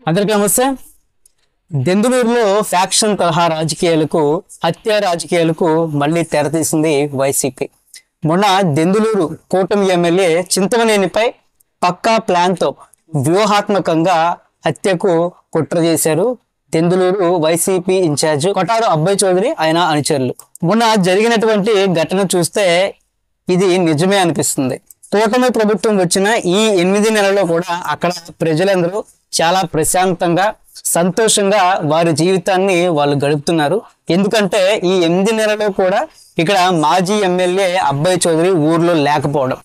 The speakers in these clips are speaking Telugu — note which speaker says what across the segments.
Speaker 1: అందరికీ నమస్తే. దెందులూరులో ఫ్యాక్షన్ తరహా రాజకీయాలకు, హత్య రాజకీయాలకు మళ్ళీ తెరతీసింది వైసీపీ. మొన్న దెందులూరు కూటమి ఎమ్మెల్యే చింతమనేనిపై పక్కా ప్లాన్తో వ్యూహాత్మకంగా హత్యకు కుట్ర చేశారు దెందులూరు వైసీపీ ఇన్ఛార్జ్ కొటారు అబ్బాయి చౌదరి ఆయన అనుచరులు. మొన్న జరిగినటువంటి ఘటన చూస్తే ఇది నిజమే అనిపిస్తుంది. కూటమి ప్రభుత్వం వచ్చిన ఈ 8 నెలల్లో కూడా అక్కడ ప్రజలందరూ చాలా ప్రశాంతంగా, సంతోషంగా వారి జీవితాన్ని వాళ్ళు గడుపుతున్నారు. ఎందుకంటే ఈ 8 నెలల్లో కూడా ఇక్కడ మాజీ ఎమ్మెల్యే అబ్బాయి చౌదరి ఊర్లో లేకపోవడం,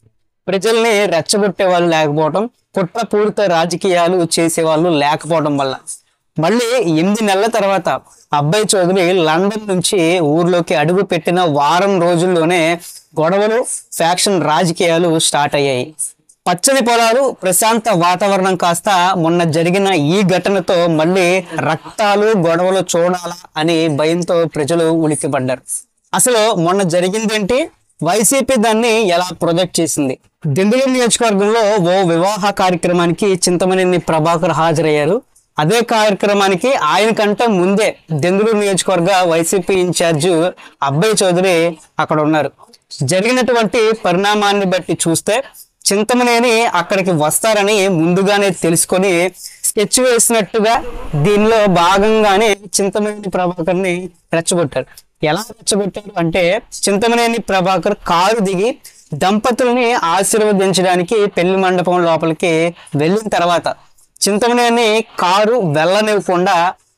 Speaker 1: ప్రజల్ని రెచ్చగొట్టే వాళ్ళు లేకపోవడం, కుట్రపూరిత రాజకీయాలు చేసే వాళ్ళు లేకపోవడం వల్ల మళ్ళీ 8 నెలల తర్వాత అబ్బాయి చౌదరి లండన్ నుంచి ఊర్లోకి అడుగు పెట్టిన వారం రోజుల్లోనే గొడవలు, ఫ్యాక్షన్ రాజకీయాలు స్టార్ట్ అయ్యాయి. పచ్చని పొలాలు, ప్రశాంత వాతావరణం కాస్త మొన్న జరిగిన ఈ ఘటనతో మళ్ళీ రక్తాలు, గొడవలు చూడాలా అని భయంతో ప్రజలు ఉలిక్కిపడ్డారు. అసలు మొన్న జరిగిందేంటి, వైసీపీ దాన్ని ఎలా ప్రొజెక్ట్ చేసింది? దెందులూరు నియోజకవర్గంలో ఓ వివాహ కార్యక్రమానికి చింతమనేని ప్రభాకర్ హాజరయ్యారు. అదే కార్యక్రమానికి ఆయన కంటే ముందే దెందులూరు నియోజకవర్గ వైసీపీ ఇన్ఛార్జ్ అబ్బాయి చౌదరి అక్కడ ఉన్నారు. జరిగినటువంటి పరిణామాన్ని బట్టి చూస్తే చింతమనేని అక్కడికి వస్తారని ముందుగానే తెలుసుకొని స్కెచ్ వేసినట్టుగా దీనిలో భాగంగానే చింతమనేని ప్రభాకర్ని రెచ్చగొట్టారు. ఎలా రెచ్చగొట్టారు అంటే, చింతమనేని ప్రభాకర్ కారు దిగి దంపతుల్ని ఆశీర్వదించడానికి పెళ్లి మండపం లోపలికి వెళ్ళిన తర్వాత చింతమనేని కారు వెళ్ళనివ్వకుండా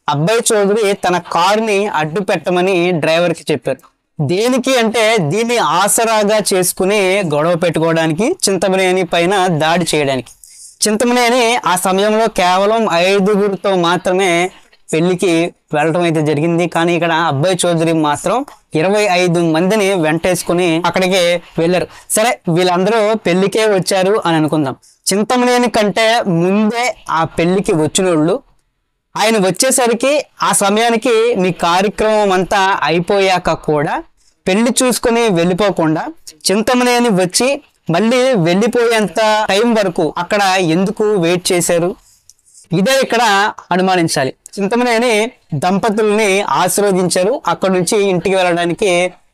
Speaker 1: అబ్బాయి చౌదరి తన కారుని అడ్డు పెట్టమని డ్రైవర్కి చెప్పారు. దేనికి అంటే దీన్ని ఆసరాగా చేసుకుని గొడవ పెట్టుకోవడానికి, చింతమనేని పైన దాడి చేయడానికి. చింతమనేని ఆ సమయంలో కేవలం 5గురితో మాత్రమే పెళ్లికి వెళ్ళటం అయితే జరిగింది. కానీ ఇక్కడ అబ్బాయి చౌదరి మాత్రం 25 మందిని వెంటేసుకుని అక్కడికి వెళ్ళారు. సరే, వీళ్ళందరూ పెళ్లికే వచ్చారు అని అనుకుందాం. చింతమనేని కంటే ముందే ఆ పెళ్లికి వచ్చిన వాళ్ళు ఆయన వచ్చేసరికి ఆ సమయానికి మీ కార్యక్రమం అంతా అయిపోయాక కూడా పెళ్లి చూసుకొని వెళ్ళిపోకుండా చింతమనేని వచ్చి మళ్ళీ వెళ్ళిపోయేంత టైం వరకు అక్కడ ఎందుకు వెయిట్ చేశారు? ఇదే ఇక్కడ అనుమానించాలి. చింతమనేని దంపతుల్ని ఆశీర్వదించారు, అక్కడి నుంచి ఇంటికి వెళ్ళడానికి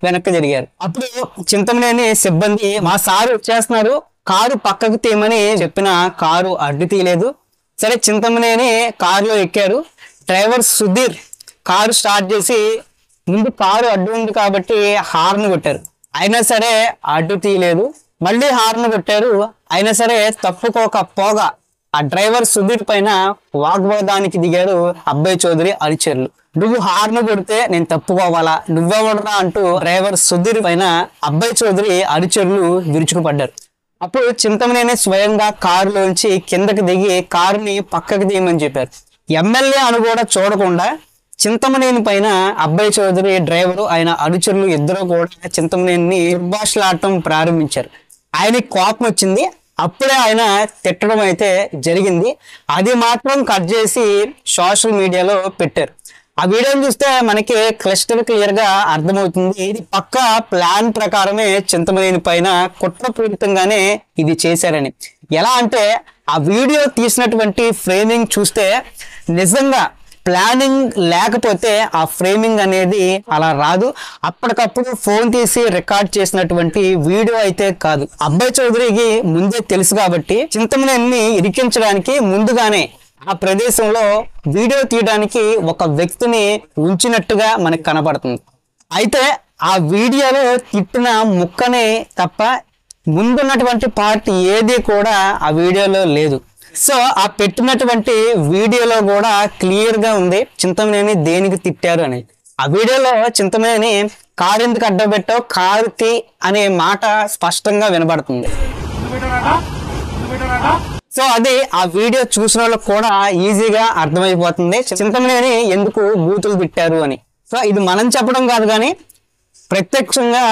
Speaker 1: వెనక్కి జరిగారు. అప్పుడు చింతమనేని సిబ్బంది మా సారు చేస్తున్నారు, కారు పక్కకు తీయమని చెప్పిన కారు అడ్డు తీయలేదు. సరే, చింతమనేని కారులో ఎక్కారు. డ్రైవర్ సుధీర్ కారు స్టార్ట్ చేసి ముందు కారు అడ్డు ఉంది కాబట్టి హార్న్ కొట్టారు. అయినా సరే అడ్డు తీయలేదు. మళ్ళీ హార్న్ కొట్టారు. అయినా సరే తప్పుకోకపోగా ఆ డ్రైవర్ సుధీర్ పైన వాగ్వాదానికి దిగారు అబ్బాయి చౌదరి అనుచరులు. నువ్వు హార్న్ కొడితే నేను తప్పుకోవాలా, నువ్వెవడరా అంటూ డ్రైవర్ సుధీర్ పైన అబ్బాయి చౌదరి అనుచరులు విరుచుకుపడ్డారు. అప్పుడు చింతమనేని స్వయంగా కారులోంచి కిందకి దిగి కారుని పక్కకి తీయమని చెప్పారు. ఎమ్మెల్యే అని కూడా చూడకుండా చింతమనేని పైన అబ్బాయి చౌదరి, డ్రైవరు, ఆయన అనుచరులు ఇద్దరు కూడా చింతమనేని దుర్భాషలాడటం ప్రారంభించారు. ఆయనకి కోపం వచ్చింది. అప్పుడే ఆయన తిట్టడం అయితే జరిగింది. అది మాత్రం కట్ చేసి సోషల్ మీడియాలో పెట్టారు. ఆ వీడియోని చూస్తే మనకి క్లియర్ గా అర్థమవుతుంది, ఇది పక్కా ప్లాన్ ప్రకారమే చింతమనేని పైన కుట్రపూరితంగానే ఇది చేశారని. ఎలా అంటే, ఆ వీడియో తీసినటువంటి ఫ్రేమింగ్ చూస్తే నిజంగా ప్లానింగ్ లేకపోతే ఆ ఫ్రేమింగ్ అనేది అలా రాదు. అప్పటికప్పుడు ఫోన్ తీసి రికార్డ్ చేసినటువంటి వీడియో అయితే కాదు. అబ్బాయి చౌదరికి ముందే తెలుసు కాబట్టి చింతమనేని ఇరికించడానికి ముందుగానే ఆ ప్రదేశంలో వీడియో తీయడానికి ఒక వ్యక్తిని ఉంచినట్టుగా మనకు కనబడుతుంది. అయితే ఆ వీడియోలో తిట్టిన ముక్కనే తప్ప ముందున్నటువంటి పార్ట్ ఏది కూడా ఆ వీడియోలో లేదు. సో ఆ పెట్టినటువంటి వీడియోలో కూడా క్లియర్ గా ఉంది చింతమనేని దేనికి తిట్టారు అని. ఆ వీడియోలో చింతమనేని కారు ఎందుకు అడ్డబెట్టావు, కారు తీ అనే మాట స్పష్టంగా వినబడుతుంది. సో అది ఆ వీడియో చూసిన వాళ్ళకి కూడా ఈజీగా అర్థమైపోతుంది చింతమనేని ఎందుకు బూతులు తిట్టారు అని. సో ఇది మనం చెప్పడం కాదు, కానీ ప్రత్యక్షంగా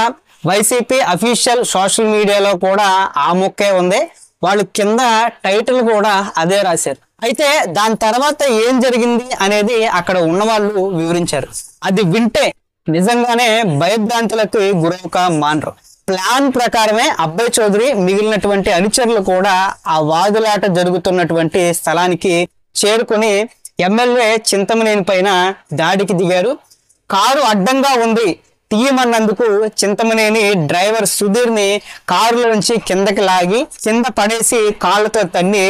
Speaker 1: వైసీపీ అఫీషియల్ సోషల్ మీడియాలో కూడా ఆ మొక్కే ఉంది. వాళ్ళు కింద టైటిల్ కూడా అదే రాశారు. అయితే దాని తర్వాత ఏం జరిగింది అనేది అక్కడ ఉన్న వాళ్ళు వివరించారు. అది వింటే నిజంగానే భయభ్రాంతులకు గురవుక మానరు. ప్లాన్ ప్రకారమే అబ్బాయి చౌదరి మిగిలినటువంటి అనుచరులు కూడా ఆ వాదులాట జరుగుతున్నటువంటి స్థలానికి చేరుకుని ఎమ్మెల్యే చింతమనేని పైన దాడికి దిగారు. కారు అడ్డంగా ఉంది తీయమన్నందుకు చింతమనేని డ్రైవర్ సుధీర్ని కారులో నుంచి కిందకి లాగి కింద పడేసి కాళ్ళతో తన్ని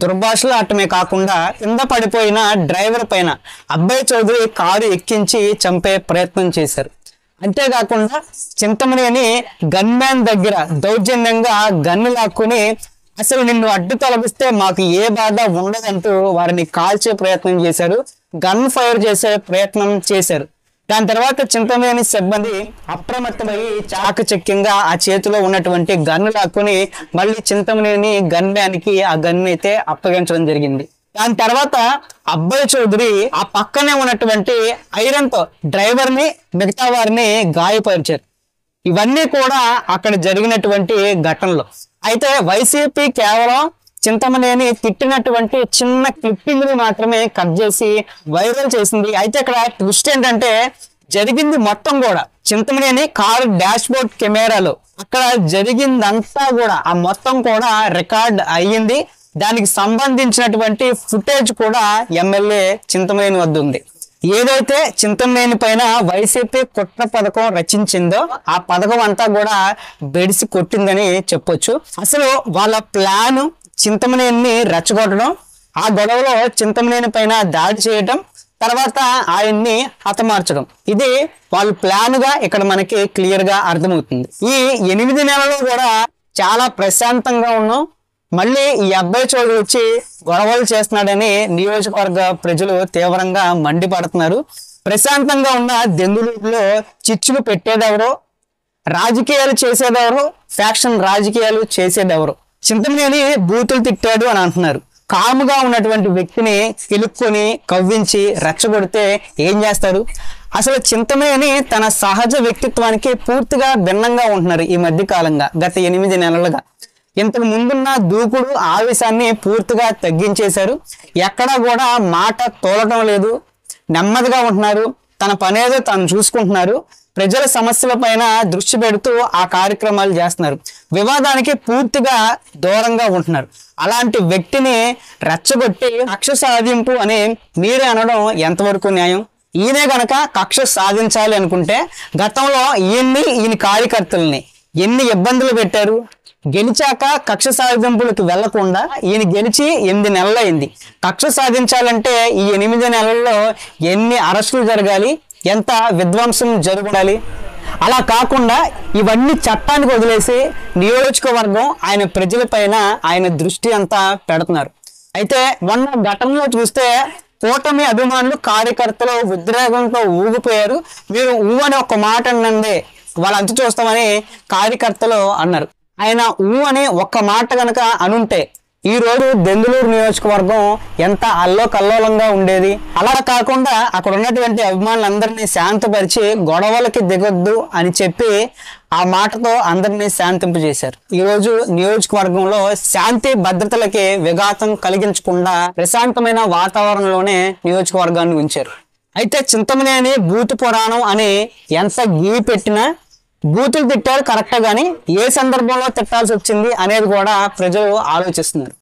Speaker 1: దుర్భాషలు ఆటమే కాకుండా కింద పడిపోయిన డ్రైవర్ పైన అబ్బాయి చౌదరి కారు ఎక్కించి చంపే ప్రయత్నం చేశారు. అంతేకాకుండా చింతమనేని గన్మ్యాన్ దగ్గర దౌర్జన్యంగా గన్ను లాక్కుని అసలు నిన్ను అడ్డు తొలగిస్తే మాకు ఏ బాధ ఉండదంటూ వారిని కాల్చే ప్రయత్నం చేశారు. గన్ ఫైర్ చేసే ప్రయత్నం చేశారు. దాని తర్వాత చింతమనేని సిబ్బంది అప్రమత్తమై చాకచక్యంగా ఆ చేతిలో ఉన్నటువంటి గన్ను లాక్కుని మళ్ళీ చింతమనేని గన్మ్యాన్కి ఆ గన్ను అయితే అప్పగించడం జరిగింది. దాని తర్వాత అబ్బాయి చౌదరి ఆ పక్కనే ఉన్నటువంటి ఐరన్ తో డ్రైవర్ని మిగతా వారిని గాయపరిచారు. ఇవన్నీ కూడా అక్కడ జరిగినటువంటి ఘటనలు. అయితే వైసీపీ కేవలం చింతమనేని తిట్టినటువంటి చిన్న క్లిప్పింగ్ ని మాత్రమే కట్ చేసి వైరల్ చేసింది. అయితే ఇక్కడ ట్విస్ట్ ఏంటంటే జరిగింది మొత్తం కూడా చింతమనేని కారు డాష్ బోర్డ్ కెమెరాలో అక్కడ జరిగిందంతా కూడా ఆ మొత్తం కూడా రికార్డ్ అయ్యింది. దానికి సంబంధించినటువంటి ఫుటేజ్ కూడా ఎమ్మెల్యే చింతమనేని వద్ద ఉంది. ఏదైతే చింతమనేని పైన వైసీపీ కుట్ర పథకం రచించిందో ఆ పథకం అంతా కూడా బెడిసి కొట్టిందని చెప్పొచ్చు. అసలు వాళ్ళ ప్లాన్ చింతమనేని రెచ్చగొట్టడం, ఆ గొడవలో చింతమనేని పైన దాడి చేయటం, తర్వాత ఆయన్ని హతమార్చడం, ఇది వాళ్ళ ప్లాన్ గా ఇక్కడ మనకి క్లియర్ గా అర్థమవుతుంది. ఈ 8 నెలలు కూడా చాలా ప్రశాంతంగా ఉన్నాం. మళ్ళీ ఈ అబ్బాయి చోటు వచ్చి గొడవలు చేస్తున్నాడని నియోజకవర్గ ప్రజలు తీవ్రంగా మండిపడుతున్నారు. ప్రశాంతంగా ఉన్న దెందులూరులో చిచ్చులు పెట్టేదెవరో, రాజకీయాలు చేసేదెవరో, ఫ్యాక్షన్ రాజకీయాలు చేసేదెవరో. చింతమనేని బూతులు తిట్టాడు అని అంటున్నారు. కాముగా ఉన్నటువంటి వ్యక్తిని కిలుక్కొని కవ్వించి రెచ్చగొడితే ఏం చేస్తారు? అసలు చింతమనేని తన సహజ వ్యక్తిత్వానికి పూర్తిగా భిన్నంగా ఉంటున్నారు ఈ మధ్య కాలంగా, గత 8 నెలలుగా. ఇంతకు ముందున్న దూకుడు ఆవేశాన్ని పూర్తిగా తగ్గించేశారు. ఎక్కడా కూడా మాట తోలటం లేదు, నెమ్మదిగా ఉంటున్నారు. తన పనేదో తను చూసుకుంటున్నారు. ప్రజల సమస్యల పైన దృష్టి పెడుతూ ఆ కార్యక్రమాలు చేస్తున్నారు. వివాదానికి పూర్తిగా దూరంగా ఉంటున్నారు. అలాంటి వ్యక్తిని రెచ్చగొట్టి కక్ష సాధింపు అని మీరే అనడం ఎంతవరకు న్యాయం? ఈయనే గనక కక్ష సాధించాలి అనుకుంటే గతంలో ఈయన కార్యకర్తల్ని ఎన్ని ఇబ్బందులు పెట్టారు. గెలిచాక కక్ష సాధింపులకు వెళ్లకుండా ఈయన గెలిచి 8 నెలలు అయింది. కక్ష సాధించాలంటే ఈ 8 నెలల్లో ఎన్ని అరెస్టులు జరగాలి, ఎంత విధ్వంసం జరగాలి? అలా కాకుండా ఇవన్నీ చట్టానికి వదిలేసి నియోజకవర్గం ఆయన ప్రజల పైన ఆయన దృష్టి అంతా పెడుతున్నారు. అయితే మొన్న ఘటనలో చూస్తే కూటమి అభిమానులు కార్యకర్తలు ఉద్రేకంతో ఊగిపోయారు. మీరు ఊ అని ఒక మాట అనండి వాళ్ళ అంతు చూస్తామని కార్యకర్తలు అన్నారు. ఆయన ఊ అని ఒక్క మాట కనుక అనుంటే ఈ రోజు దెందులూరు నియోజకవర్గం ఎంత అల్లోకల్లోలంగా ఉండేది. అలా కాకుండా అక్కడ ఉన్నటువంటి అభిమానులందరినీ శాంతపరిచి గొడవలకి దిగొద్దు అని చెప్పి ఆ మాటతో అందరినీ శాంతింపజేశారు. ఈ రోజు నియోజకవర్గంలో శాంతి భద్రతలకి విఘాతం కలిగించకుండా ప్రశాంతమైన వాతావరణంలోనే నియోజకవర్గాన్ని ఉంచారు. అయితే చింతమనేని బూతు పురాణం అని ఎంత గీ పెట్టినా బూతులు తిట్టారు కరెక్టే, కానీ ఏ సందర్భంలో తిట్టాల్సి వచ్చింది అనేది కూడా ప్రజలు ఆలోచిస్తున్నారు.